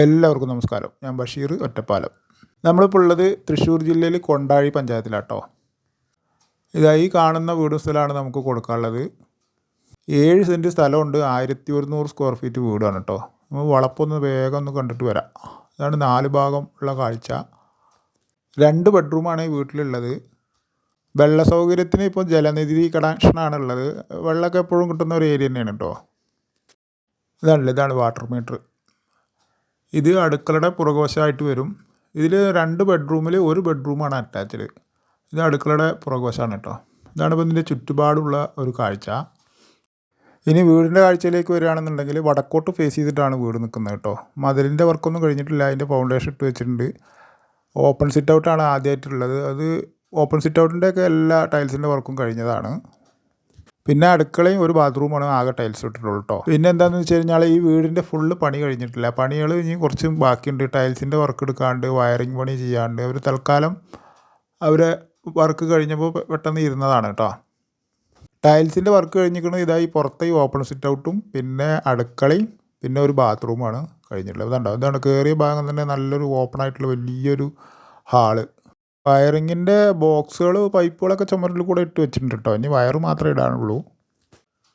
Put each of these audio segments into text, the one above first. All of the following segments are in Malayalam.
എല്ലാവർക്കും നമസ്കാരം. ഞാൻ ബഷീർ ഒറ്റപ്പാലം. നമ്മളിപ്പോൾ ഉള്ളത് തൃശ്ശൂർ ജില്ലയിൽ കൊണ്ടാഴി പഞ്ചായത്തിലാട്ടോ. ഇതായി കാണുന്ന വീടും സ്ഥലമാണ് നമുക്ക് കൊടുക്കാനുള്ളത്. 7 സെൻറ്റ് സ്ഥലമുണ്ട്. 1100 സ്ക്വയർ ഫീറ്റ് വീടാണ് കേട്ടോ. നമ്മൾ വളപ്പൊന്ന് വേഗം ഒന്ന് കണ്ടിട്ട് വരാം. ഇതാണ് 4 ഭാഗം ഉള്ള കാഴ്ച. 2 ബെഡ്റൂമാണ് ഈ വീട്ടിലുള്ളത്. വെള്ള സൗകര്യത്തിന് ഇപ്പോൾ ജലനിധി കണക്ഷനാണ് ഉള്ളത്. വെള്ളമൊക്കെ എപ്പോഴും കിട്ടുന്ന ഒരു ഏരിയ തന്നെയാണ് കേട്ടോ. ഇതാണ് വാട്ടർ മീറ്റർ. ഇത് അടുക്കളയുടെ പുറകുവശമായിട്ട് വരും. ഇതിൽ 2 ബെഡ്റൂമിൽ 1 ബെഡ്റൂമാണ് അറ്റാച്ച്ഡ്. ഇത് അടുക്കളയുടെ പുറകുവശമാണ് കേട്ടോ. ഇതാണ് ഇപ്പോൾ ഇതിൻ്റെ ചുറ്റുപാടുള്ള ഒരു കാഴ്ച. ഇനി വീടിൻ്റെ കാഴ്ചയിലേക്ക് വരികയാണെന്നുണ്ടെങ്കിൽ വടക്കോട്ട് ഫേസ് ചെയ്തിട്ടാണ് വീട് നിൽക്കുന്നത് കേട്ടോ. മതിലിൻ്റെ വർക്കൊന്നും കഴിഞ്ഞിട്ടില്ല. അതിൻ്റെ ഫൗണ്ടേഷൻ ഇട്ട് വെച്ചിട്ടുണ്ട്. ഓപ്പൺ സിറ്റ് ഔട്ടാണ് ആദ്യമായിട്ടുള്ളത്. അത് ഓപ്പൺ സിറ്റ് ഔട്ടിൻ്റെയൊക്കെ എല്ലാ ടൈൽസിൻ്റെ വർക്കും കഴിഞ്ഞതാണ്. പിന്നെ അടുക്കളയും ഒരു ബാത്റൂമാണ് ആകെ ടൈൽസ് ഇട്ടിട്ടുള്ളൂ കേട്ടോ. പിന്നെ എന്താണെന്ന് വെച്ച് കഴിഞ്ഞാൽ ഈ വീടിൻ്റെ ഫുള്ള് പണി കഴിഞ്ഞിട്ടില്ല. പണികൾ ഇനി കുറച്ചും ബാക്കിയുണ്ട്. ടൈൽസിൻ്റെ വർക്ക് എടുക്കാണ്ട്, വയറിങ് പണി ചെയ്യാണ്ട്. അവർ തൽക്കാലം അവരെ വർക്ക് കഴിഞ്ഞപ്പോൾ പെട്ടെന്ന് ഇരുന്നതാണ് കേട്ടോ. ടൈൽസിൻ്റെ വർക്ക് കഴിഞ്ഞിരിക്കുന്നത് ഇതായി പുറത്തെ ഈ ഓപ്പൺ സിറ്റ് ഔട്ടും പിന്നെ അടുക്കളയും പിന്നെ ഒരു ബാത്റൂമാണ് കഴിഞ്ഞിട്ടുള്ളത്. ഇതാണ് കയറിയ ഭാഗം തന്നെ നല്ലൊരു ഓപ്പൺ ആയിട്ടുള്ള വലിയൊരു ഹാള്. വയറിങ്ങിൻ്റെ ബോക്സുകൾ പൈപ്പുകളൊക്കെ ചുമരിൽ കൂടെ ഇട്ട് വെച്ചിട്ടുണ്ട് കേട്ടോ. ഇനി വയറ് മാത്രമേ ഇടാനുള്ളൂ.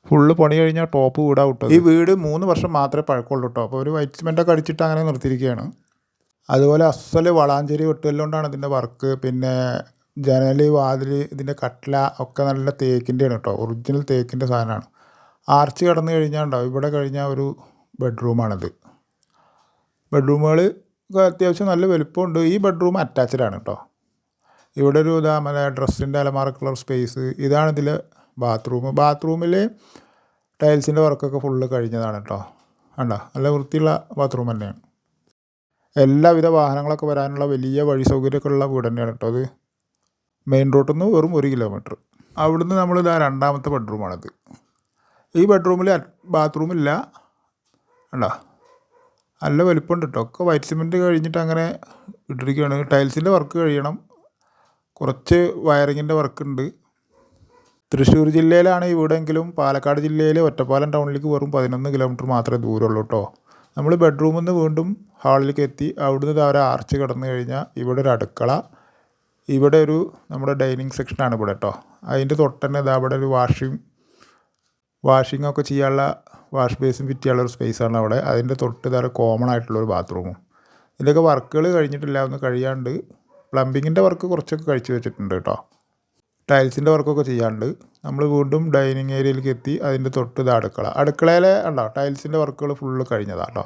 ഫുള്ള് പണി കഴിഞ്ഞാൽ ടോപ്പ് വീടാ വിട്ടത്. ഈ വീട് 3 വർഷം മാത്രമേ പഴക്കമുള്ളൂ കേട്ടോ. അപ്പോൾ ഒരു വൈറ്റ് സിമെൻറ്റൊക്കെ അടിച്ചിട്ട് അങ്ങനെ നിർത്തിയിരിക്കുകയാണ്. അതുപോലെ അസല് വളാഞ്ചേരി വെട്ടുകല്ലുകൊണ്ടാണ് ഇതിൻ്റെ വർക്ക്. പിന്നെ ജനൽ, വാതിൽ, ഇതിൻ്റെ കട്ടില ഒക്കെ നല്ല തേക്കിൻ്റെയാണ് കേട്ടോ. ഒറിജിനൽ തേക്കിൻ്റെ സാധനമാണ്. ആർച്ച് കടന്നു കഴിഞ്ഞാൽ ഉണ്ടാവും. ഇവിടെ കഴിഞ്ഞാൽ ഒരു ബെഡ്റൂമാണിത്. ബെഡ്റൂമുകൾ അത്യാവശ്യം നല്ല വലുപ്പമുണ്ട്. ഈ ബെഡ്റൂം അറ്റാച്ച്ഡാണ് കേട്ടോ. ഇവിടെ ഒരു ഡ്രസ്സിൻ്റെ അലമാറക്കുള്ള സ്പേസ്. ഇതാണ് ഇതിൽ ബാത്റൂമിൽ ടൈൽസിൻ്റെ വർക്കൊക്കെ ഫുള്ള് കഴിഞ്ഞതാണ് കേട്ടോ. കണ്ടോ, നല്ല വൃത്തിയുള്ള ബാത്റൂം തന്നെയാണ്. എല്ലാവിധ വാഹനങ്ങളൊക്കെ വരാനുള്ള വലിയ വഴി സൗകര്യമൊക്കെ ഉള്ള വീട് തന്നെയാണ് കേട്ടോ. അത് മെയിൻ റോഡിൽ നിന്ന് വെറും 1 കിലോമീറ്റർ. അവിടുന്ന് നമ്മൾ രണ്ടാമത്തെ ബെഡ്റൂമാണിത്. ഈ ബെഡ്റൂമിൽ ബാത്റൂമില്ല. കണ്ടോ, നല്ല വലിപ്പമുണ്ട് കേട്ടോ. ഒക്കെ വൈറ്റ് സിമെൻറ്റ് കഴിഞ്ഞിട്ട് അങ്ങനെ ഇട്ടിരിക്കുകയാണ്. ടൈൽസിൻ്റെ വർക്ക് കഴിയണം. കുറച്ച് വയറിങ്ങിൻ്റെ വർക്കുണ്ട്. തൃശ്ശൂർ ജില്ലയിലാണ് ഈ വീടെങ്കിലും പാലക്കാട് ജില്ലയിൽ ഒറ്റപ്പാലം ടൗണിലേക്ക് വെറും 11 കിലോമീറ്റർ മാത്രമേ ദൂരമുള്ളൂ കേട്ടോ. നമ്മൾ ബെഡ്റൂമിൽ നിന്ന് വീണ്ടും ഹാളിലേക്ക് എത്തി. അവിടുന്ന് ഒരു ആർച്ച് കടന്നു കഴിഞ്ഞാൽ ഇവിടെ ഒരു അടുക്കള, ഇവിടെ ഒരു നമ്മുടെ ഡൈനിങ് സെക്ഷനാണ് ഇവിടെ കേട്ടോ. അതിൻ്റെ തൊട്ട് തന്നെ അവിടെ ഒരു വാഷിംഗ് ഒക്കെ ചെയ്യാനുള്ള വാഷ് ബേസിൻ ഫിറ്റ് ചെയ്യാനുള്ള ഒരു സ്പേസാണ് അവിടെ. അതിൻ്റെ തൊട്ട് കോമൺ ആയിട്ടുള്ളൊരു ബാത്റൂമും. ഇതിൻ്റെയൊക്കെ വർക്കുകൾ കഴിഞ്ഞിട്ടില്ല, ഒന്ന് കഴിയാണ്ട്. പ്ലംബിങ്ങിൻ്റെ വർക്ക് കുറച്ചൊക്കെ കഴിച്ച് വെച്ചിട്ടുണ്ട് കേട്ടോ. ടൈൽസിൻ്റെ വർക്കൊക്കെ ചെയ്യാണ്ട്. നമ്മൾ വീണ്ടും ഡൈനിങ് ഏരിയയിലേക്ക് എത്തി. അതിൻ്റെ തൊട്ട് അടുക്കളയിലെ ഉണ്ടോ ടൈൽസിൻ്റെ വർക്കുകൾ ഫുള്ള് കഴിഞ്ഞതാണ് കേട്ടോ.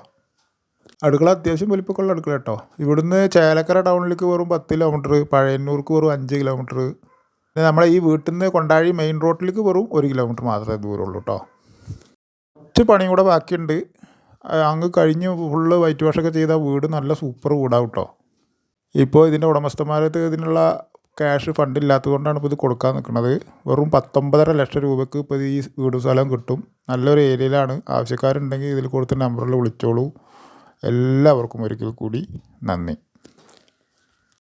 അടുക്കള അത്യാവശ്യം വലിപ്പമൊക്കെയുള്ള അടുക്കള കേട്ടോ. ഇവിടുന്ന് ചേലക്കര ടൗണിലേക്ക് വെറും 10 കിലോമീറ്റർ, പഴയന്നൂർക്ക് വെറും 5 കിലോമീറ്റർ. പിന്നെ നമ്മളെ ഈ വീട്ടിൽ നിന്ന് കൊണ്ടാഴി മെയിൻ റോഡിലേക്ക് വെറും 1 കിലോമീറ്റർ മാത്രമേ ദൂരമുള്ളൂ കേട്ടോ. കുറച്ച് പണിയും കൂടെ ബാക്കിയുണ്ട്. അങ്ങ് കഴിഞ്ഞ് ഫുള്ള് വൈറ്റ് വാഷൊക്കെ ചെയ്ത വീട് നല്ല സൂപ്പർ വീടാവും കേട്ടോ. ഇപ്പോൾ ഇതിൻ്റെ ഉടമസ്ഥന്മാരത്ത് ഇതിനുള്ള ക്യാഷ് ഫണ്ട് ഇല്ലാത്തത് കൊണ്ടാണ് ഇപ്പോൾ ഇത് കൊടുക്കാൻ നിൽക്കുന്നത്. വെറും 19.5 ലക്ഷം രൂപയ്ക്ക് ഇപ്പോൾ ഈ വീടും സ്ഥലം കിട്ടും. നല്ലൊരു ഏരിയയിലാണ്. ആവശ്യക്കാരുണ്ടെങ്കിൽ ഇതിൽ കൊടുത്ത നമ്പറിൽ വിളിച്ചോളൂ. എല്ലാവർക്കും ഒരിക്കൽ കൂടി നന്ദി.